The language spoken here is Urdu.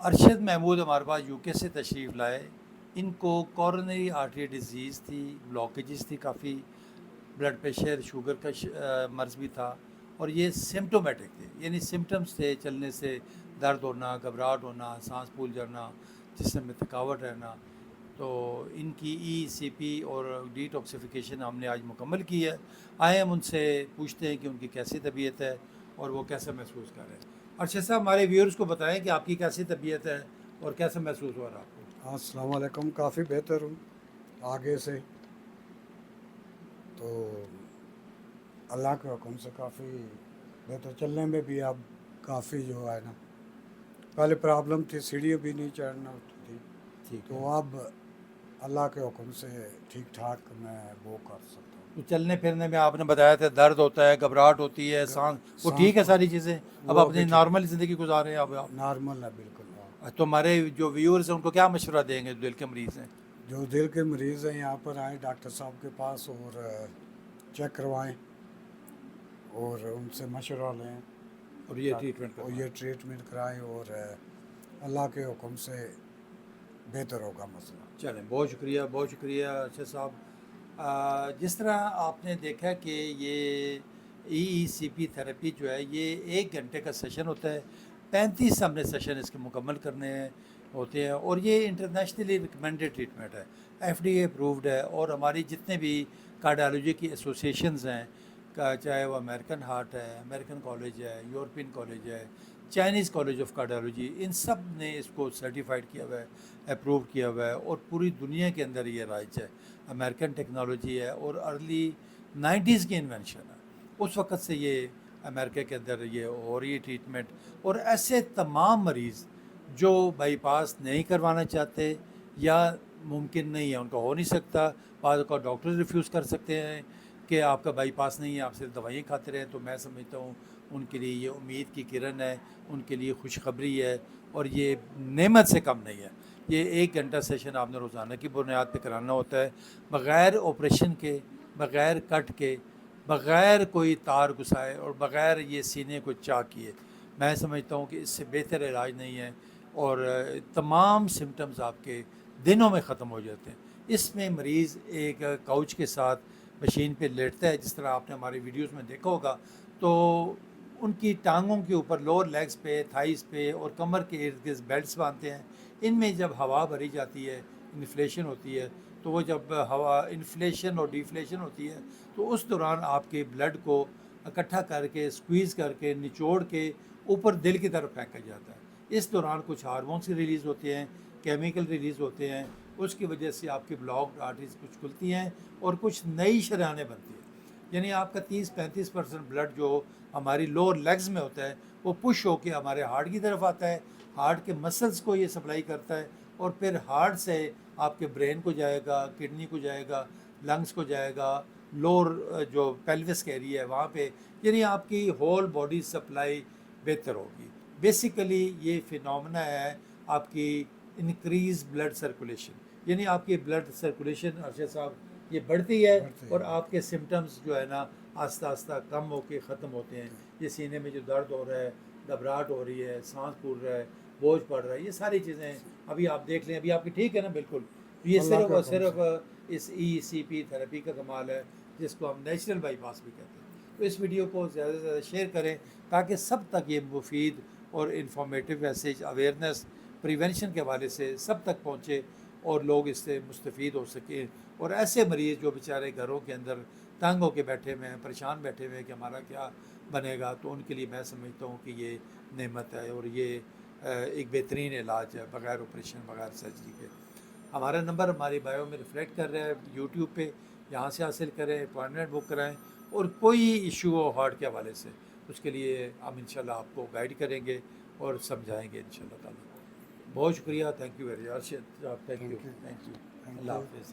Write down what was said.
ارشد محمود ہمارے پاس UK سے تشریف لائے. ان کو کورونری آرٹری ڈیزیز تھی, بلاکیجز تھی کافی, بلڈ پریشر شوگر کا مرض بھی تھا, اور یہ سمٹومیٹک تھے, یعنی سمٹمز تھے چلنے سے درد ہونا, گھبراہٹ ہونا, سانس پھول جانا, جسم میں تھکاوٹ رہنا. تو ان کی ECP اور ڈی ٹاکسیفیکیشن ہم نے آج مکمل کی ہے. آئے ہم ان سے پوچھتے ہیں کہ ان کی کیسی طبیعت ہے اور وہ کیسا محسوس کر رہے ہیں. ارشد صاحب, ہمارے ویورز کو بتائیں کہ آپ کی کیسی طبیعت ہے اور کیسا محسوس ہو رہا ہے آپ کو؟ السلام علیکم. کافی بہتر ہوں آگے سے, تو اللہ کے حکم سے کافی بہتر. چلنے میں بھی اب کافی جو ہے نا, پہلے پرابلم تھی, سیڑھیاں بھی نہیں چڑھنا ہوتی تھی, ٹھیک ہے. تو اب اللہ کے حکم سے ٹھیک ٹھاک میں وہ کر سکتا ہوں. تو چلنے پھرنے میں آپ نے بتایا تھا درد ہوتا ہے, گھبراہٹ ہوتی ہے, سانس, وہ سانس ٹھیک ہے ساری چیزیں؟ اب وہ اپنی بھی ٹھیک, نارمل زندگی گزار رہے ہیں اب آپ؟ نارمل ہے بالکل. ہاں, تو ہمارے جو ویورز ہیں ان کو کیا مشورہ دیں گے جو دل کے مریض ہیں؟ جو دل کے مریض ہیں یہاں پر آئیں ڈاکٹر صاحب کے پاس اور چیک کروائیں اور ان سے مشورہ لیں, اور یہ ٹریٹمنٹ اور کروائیں. یہ ٹریٹمنٹ کرائیں, اور اللہ کے حکم سے بہتر ہوگا مسئلہ. چلیں, بہت شکریہ, بہت شکریہ ارشد صاحب. جس طرح آپ نے دیکھا کہ یہ ECP تھراپی جو ہے یہ 1 گھنٹے کا سیشن ہوتا ہے. 35 ہم نے سیشن اس کے مکمل کرنے ہوتے ہیں, اور یہ انٹرنیشنلی ریکمینڈیڈ ٹریٹمنٹ ہے, FDA اپرووڈ ہے. اور ہماری جتنے بھی کارڈیالوجی کی ایسوسیشنز ہیں, چاہے وہ امریکن ہارٹ ہے, امریکن کالج ہے, یورپین کالج ہے, چائنیز کالج آف کارڈیالوجی, ان سب نے اس کو سرٹیفائڈ کیا ہوا ہے, اپروو کیا ہوا ہے, اور پوری دنیا کے اندر یہ رائج ہے. امریکن ٹیکنالوجی ہے اور ارلی 90s کی انوینشن ہے. اس وقت سے یہ امریکہ کے اندر یہ ہو رہی ہے ٹریٹمنٹ. اور ایسے تمام مریض جو بائی پاس نہیں کروانا چاہتے یا ممکن نہیں ہے, ان کا ہو نہیں سکتا, بعض کا ڈاکٹر ریفیوز کر سکتے ہیں کہ آپ کا بائی پاس نہیں ہے, آپ صرف دوائیں کھاتے رہیں, تو میں سمجھتا ہوں ان کے لیے یہ امید کی کرن ہے, ان کے لیے خوشخبری ہے, اور یہ نعمت سے کم نہیں ہے. یہ 1 گھنٹہ سیشن آپ نے روزانہ کی بنیاد پہ کرانا ہوتا ہے, بغیر آپریشن کے, بغیر کٹ کے, بغیر کوئی تار گھسائے, اور بغیر یہ سینے کو چاک کیے. میں سمجھتا ہوں کہ اس سے بہتر علاج نہیں ہے, اور تمام سمٹمز آپ کے دنوں میں ختم ہو جاتے ہیں. اس میں مریض ایک کاؤچ کے ساتھ مشین پہ لیٹتا ہے, جس طرح آپ نے ہماری ویڈیوز میں دیکھا ہوگا. تو ان کی ٹانگوں کے اوپر, لوور لیگز پہ, تھائز پہ اور کمر کے ارد گرد بیلٹس باندھتے ہیں. ان میں جب ہوا بھری جاتی ہے, انفلیشن ہوتی ہے, تو وہ جب ہوا انفلیشن اور ڈیفلیشن ہوتی ہے, تو اس دوران آپ کے بلڈ کو اکٹھا کر کے, سکویز کر کے, نچوڑ کے اوپر دل کی طرف پھینکا جاتا ہے. اس دوران کچھ ہارمونس ریلیز ہوتے ہیں, کیمیکل ریلیز ہوتے ہیں, اس کی وجہ سے آپ کی بلاکڈ آرٹریز کچھ کھلتی ہیں اور کچھ نئی شریانیں بنتی ہیں. یعنی آپ کا 30-35% بلڈ جو ہماری لوور لیگز میں ہوتا ہے, وہ پش ہو کے ہمارے ہارٹ کی طرف آتا ہے, ہارٹ کے مسلز کو یہ سپلائی کرتا ہے, اور پھر ہارٹ سے آپ کے برین کو جائے گا, کڈنی کو جائے گا, لنگس کو جائے گا, لوور جو پیلوس کا ایریا ہے وہاں پہ, یعنی آپ کی ہول باڈی سپلائی بہتر ہوگی. بیسیکلی یہ فینومنا ہے آپ کی انکریز بلڈ سرکولیشن, یعنی آپ کی بلڈ سرکولیشن ارشد صاحب یہ بڑھتی ہے, اور آپ کے سمٹمز جو ہے نا آہستہ آہستہ کم ہو کے ختم ہوتے ہیں. یہ سینے میں جو درد ہو رہا ہے, گھبراہٹ ہو رہی ہے, سانس پھول رہا ہے, بوجھ پڑ رہا ہے, یہ ساری چیزیں ابھی آپ دیکھ لیں, ابھی آپ کی ٹھیک ہے نا بالکل. یہ اللہ صرف کے اور حکم سے. صرف اس ECP تھراپی کا کمال ہے, جس کو ہم نیچرل بائی پاس بھی کہتے ہیں. تو اس ویڈیو کو زیادہ سے زیادہ شیئر کریں تاکہ سب تک یہ مفید اور انفارمیٹیو میسیج, اویئرنیس, پریونشن کے حوالے سے سب تک پہنچے, اور لوگ اس سے مستفید ہو سکیں. اور ایسے مریض جو بیچارے گھروں کے اندر تنگ ہو کے بیٹھے ہوئے ہیں, پریشان بیٹھے ہوئے ہیں کہ ہمارا کیا بنے گا, تو ان کے لیے میں سمجھتا ہوں کہ یہ نعمت ہے, اور یہ ایک بہترین علاج ہے بغیر آپریشن, بغیر سرجری کے. ہمارا نمبر ہماری بایو میں ریفلیکٹ کر رہا ہے یوٹیوب پہ, یہاں سے حاصل کریں, اپوائنٹمنٹ بک کرائیں, اور کوئی ایشو ہو ہارٹ کے حوالے سے, اس کے لیے ہم انشاءاللہ آپ کو گائیڈ کریں گے اور سمجھائیں گے انشاءاللہ تعالیٰ. بہت شکریہ, thank you very much Arshad صاحب, thank you, thank you. Thank you. Thank Allah you. حافظ.